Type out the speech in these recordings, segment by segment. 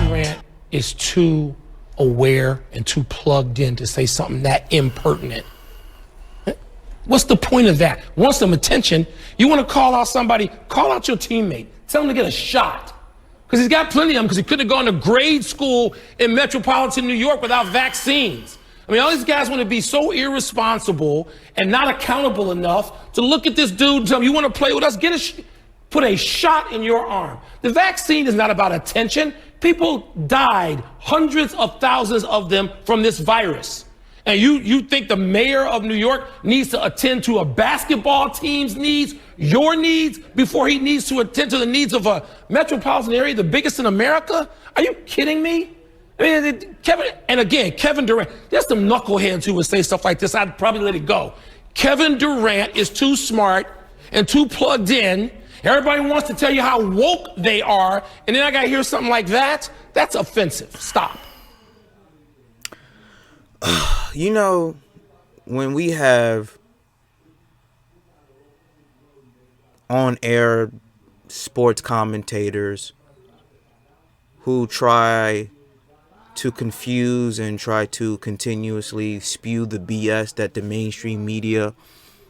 Durant is too aware and too plugged in to say something that impertinent. What's the point of that? Want some attention? You want to call out somebody? Call out your teammate. Tell him to get a shot. Because he's got plenty of them, because he couldn't have gone to grade school in metropolitan New York without vaccines. I mean, all these guys want to be so irresponsible and not accountable enough to look at this dude and tell him, you want to play with us? Put a shot in your arm. The vaccine is not about attention. People died, hundreds of thousands of them, from this virus. And you think the mayor of New York needs to attend to a basketball team's needs, your needs, before he needs to attend to the needs of a metropolitan area, the biggest in America? Are you kidding me? I mean, Kevin Durant, there's some knuckleheads who would say stuff like this. I'd probably let it go. Kevin Durant is too smart and too plugged in. Everybody wants to tell you how woke they are, and then I got to hear something like that? That's offensive. Stop. You know, when we have on-air sports commentators who try to confuse and try to continuously spew the BS that the mainstream media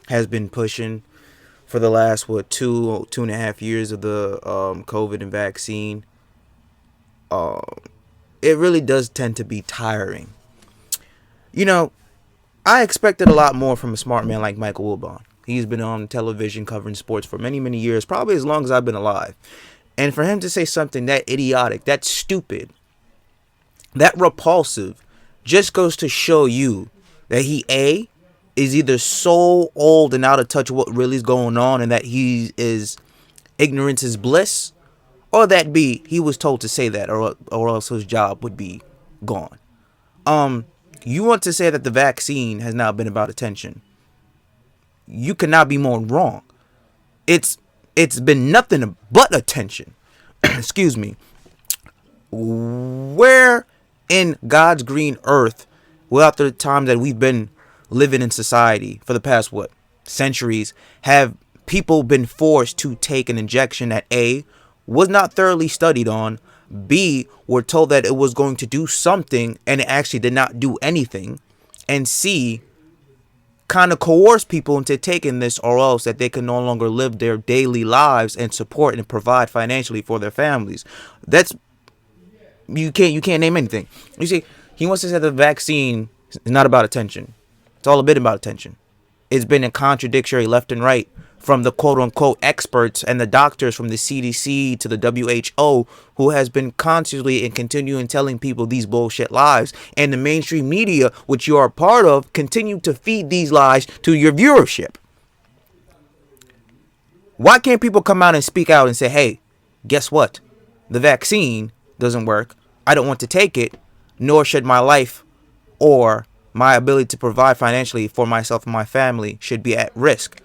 has been pushing for the last, 2.5 years of the COVID and vaccine, it really does tend to be tiring. You know, I expected a lot more from a smart man like Micheal WIlbon. He's been on television covering sports for many, many years, probably as long as I've been alive. And for him to say something that idiotic, that stupid, that repulsive, just goes to show you that he, A, is either so old and out of touch with what really is going on and that ignorance is bliss, or that B, he was told to say that or else his job would be gone. You want to say that the vaccine has not been about attention. You cannot be more wrong. It's been nothing but attention. Excuse me. Where in God's green earth, without the time that we've been living in society for the past, centuries, have people been forced to take an injection that A, was not thoroughly studied on, B, were told that it was going to do something and it actually did not do anything, and C, kind of coerce people into taking this, or else that they can no longer live their daily lives and support and provide financially for their families. That's, you can't name anything. You see, he wants to say the vaccine is not about attention. It's all a bit about attention. It's been a contradictory left and right, from the quote-unquote experts and the doctors from the CDC to the WHO, who has been constantly and continuing telling people these bullshit lies. And the mainstream media, which you are a part of, continue to feed these lies to your viewership. Why can't people come out and speak out and say, hey, guess what? The vaccine doesn't work. I don't want to take it, nor should my life or my ability to provide financially for myself and my family should be at risk.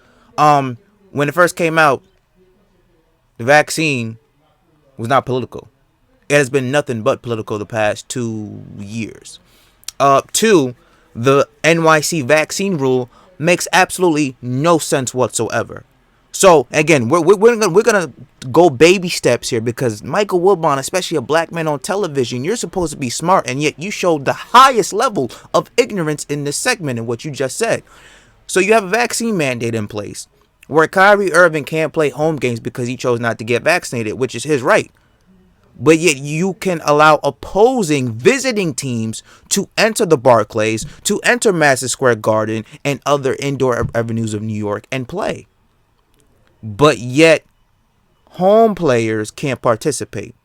When it first came out, the vaccine was not political. It has been nothing but political the past 2 years. Two, the NYC vaccine rule makes absolutely no sense whatsoever. So again, we're gonna go baby steps here, because Micheal WIlbon, especially a black man on television, you're supposed to be smart, and yet you showed the highest level of ignorance in this segment in what you just said. So you have a vaccine mandate in place where Kyrie Irving can't play home games because he chose not to get vaccinated, which is his right. But yet you can allow opposing visiting teams to enter the Barclays, to enter Madison Square Garden and other indoor avenues of New York and play. But yet home players can't participate.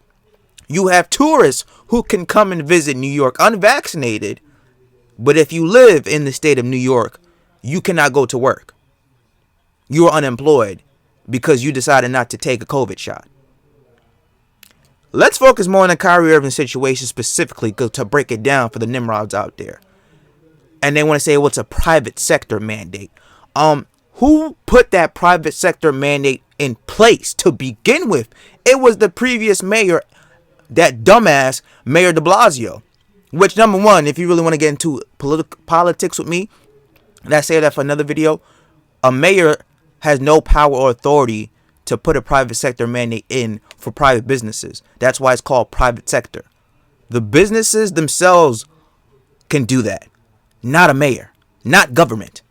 You have tourists who can come and visit New York unvaccinated, but if you live in the state of New York, you cannot go to work. You are unemployed because you decided not to take a COVID shot. Let's focus more on the Kyrie Irving situation specifically, to break it down for the Nimrods out there. And they want to say, what's a private sector mandate? Who put that private sector mandate in place to begin with? It was the previous mayor, that dumbass Mayor de Blasio. Which, number one, if you really want to get into politics with me, let's say that for another video, a mayor has no power or authority to put a private sector mandate in for private businesses. That's why it's called private sector. The businesses themselves can do that, not a mayor, not government.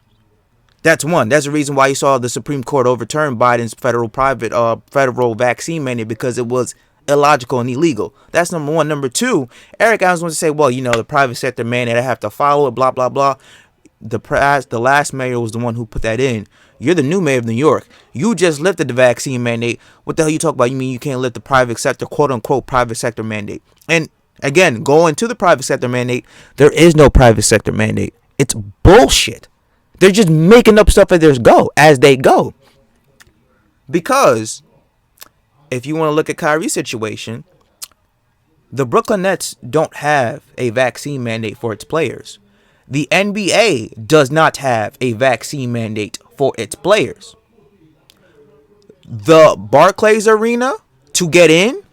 That's one. That's the reason why you saw the Supreme Court overturn Biden's federal vaccine mandate, because it was illogical and illegal. That's number one. Number two, Eric Adams wants to say, well, the private sector mandate, I have to follow it, blah, blah, blah. The last mayor was the one who put that in. You're the new mayor of New York. You just lifted the vaccine mandate. What the hell you talk about? You mean you can't lift the private sector, quote unquote, private sector mandate? And again, going to the private sector mandate, there is no private sector mandate. It's bullshit. They're just making up stuff as they go. Because if you want to look at Kyrie's situation, the Brooklyn Nets don't have a vaccine mandate for its players. The NBA does not have a vaccine mandate for its players. The Barclays Arena, to get in,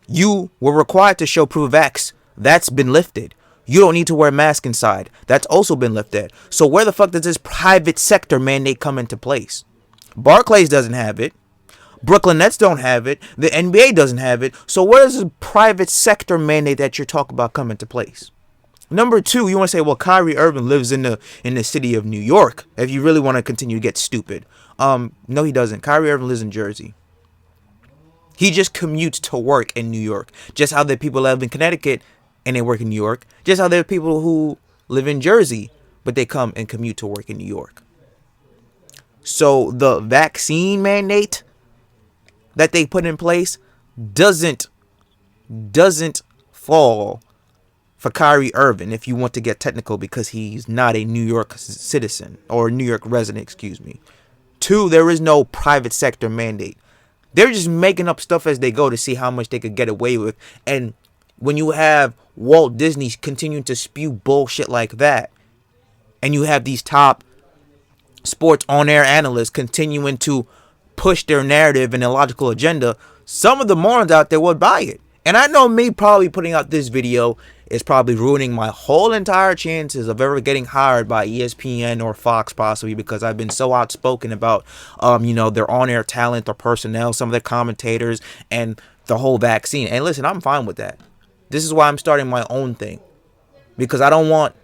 you were required to show proof of X. That's been lifted. You don't need to wear a mask inside. That's also been lifted. So where the fuck does this private sector mandate come into place? Barclays doesn't have it. Brooklyn Nets don't have it. The NBA doesn't have it. So where does the private sector mandate that you're talking about come into place? Number two, you want to say, well, Kyrie Irving lives in the city of New York. If you really want to continue to get stupid. No, he doesn't. Kyrie Irving lives in Jersey. He just commutes to work in New York. Just how the people live in Connecticut and they work in New York. Just how there are people who live in Jersey, but they come and commute to work in New York. So the vaccine mandate that they put in place doesn't fall for Kyrie Irving, if you want to get technical, because he's not a New York citizen or New York resident, excuse me. Two, there is no private sector mandate. They're just making up stuff as they go to see how much they could get away with. And when you have Walt Disney continuing to spew bullshit like that, and you have these top sports on-air analysts continuing to push their narrative and illogical agenda, some of the morons out there would buy it. And I know me probably putting out this video is probably ruining my whole entire chances of ever getting hired by ESPN or Fox, possibly, because I've been so outspoken about, their on-air talent, their personnel, some of their commentators, and the whole vaccine. And listen, I'm fine with that. This is why I'm starting my own thing, because I don't want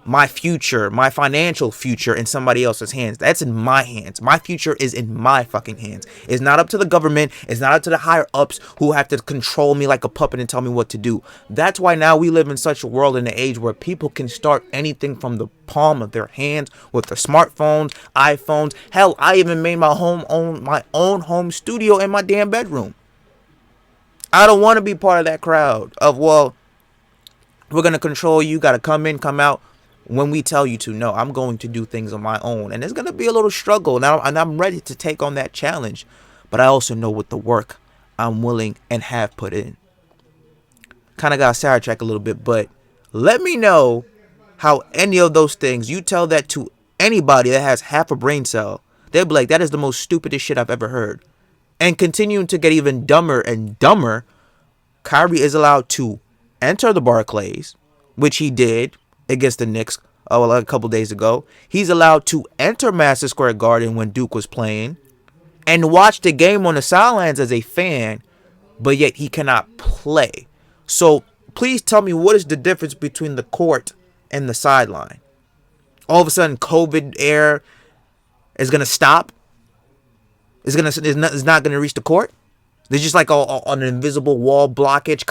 my future, my financial future, in somebody else's hands. That's in my hands. My future is in my fucking hands. It's not up to the government. It's not up to the higher ups who have to control me like a puppet and tell me what to do. That's why now we live in such a world and an age where people can start anything from the palm of their hands with their smartphones, iPhones. Hell, I even made my own home studio in my damn bedroom. I don't want to be part of that crowd of, well, we're going to control you. Got to come in, come out when we tell you to. No, I'm going to do things on my own. And it's going to be a little struggle. Now, and I'm ready to take on that challenge. But I also know what the work I'm willing and have put in. Kind of got sidetracked a little bit. But let me know how any of those things, you tell that to anybody that has half a brain cell, they'll be like, that is the most stupidest shit I've ever heard. And continuing to get even dumber and dumber, Kyrie is allowed to enter the Barclays, which he did against the Knicks a couple days ago. He's allowed to enter Madison Square Garden when Duke was playing and watch the game on the sidelines as a fan, but yet he cannot play. So please tell me, what is the difference between the court and the sideline? All of a sudden, COVID air is going to stop? It's not going to reach the court? There's just like an invisible wall blockage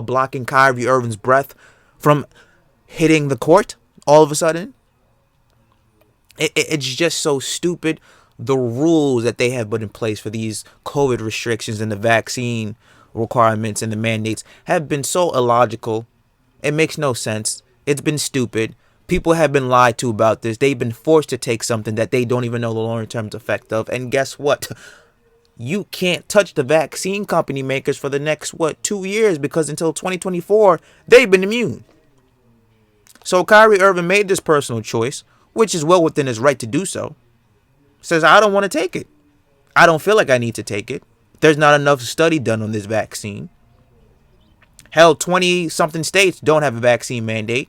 blocking Kyrie Irving's breath from hitting the court all of a sudden? It's just so stupid. The rules that they have put in place for these COVID restrictions and the vaccine requirements and the mandates have been so illogical. It makes no sense. It's been stupid. People have been lied to about this. They've been forced to take something that they don't even know the long-term effect of. And guess what? You can't touch the vaccine company makers for the next, 2 years, because until 2024, they've been immune. So Kyrie Irving made this personal choice, which is well within his right to do so. Says, I don't want to take it. I don't feel like I need to take it. There's not enough study done on this vaccine. Hell, 20-something states don't have a vaccine mandate.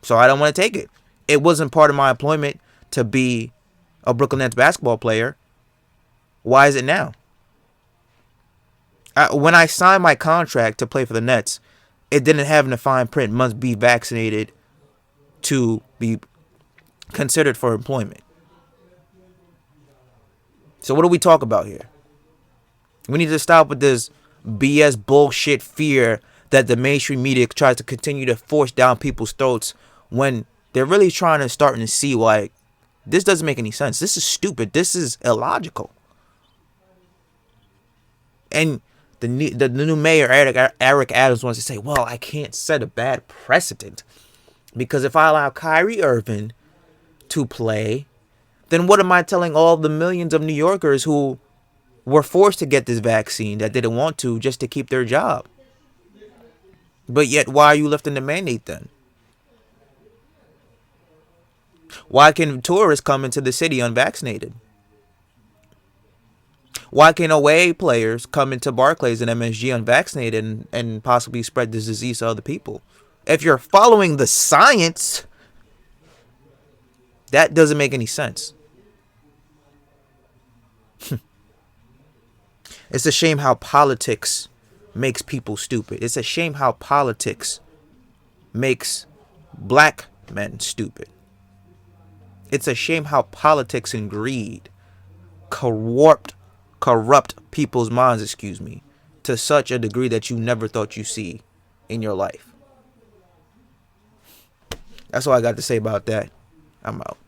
So I don't want to take it. It wasn't part of my employment to be a Brooklyn Nets basketball player. Why is it now? When I signed my contract to play for the Nets, it didn't have in the fine print must be vaccinated to be considered for employment. So what do we talk about here? We need to stop with this BS bullshit fear that the mainstream media tries to continue to force down people's throats when they're really starting to see like this doesn't make any sense. This is stupid. This is illogical. And the new mayor Eric Adams wants to say, well, I can't set a bad precedent because if I allow Kyrie Irving to play, then what am I telling all the millions of New Yorkers who were forced to get this vaccine that didn't want to just to keep their job? But yet, why are you lifting the mandate then? Why can tourists come into the city unvaccinated? Why can away players come into Barclays and MSG unvaccinated and possibly spread this disease to other people? If you're following the science, that doesn't make any sense. It's a shame how politics makes people stupid. It's a shame how politics makes black men stupid. It's a shame how politics and greed corrupt people's minds, to such a degree that you never thought you'd see in your life. That's all I got to say about that. I'm out.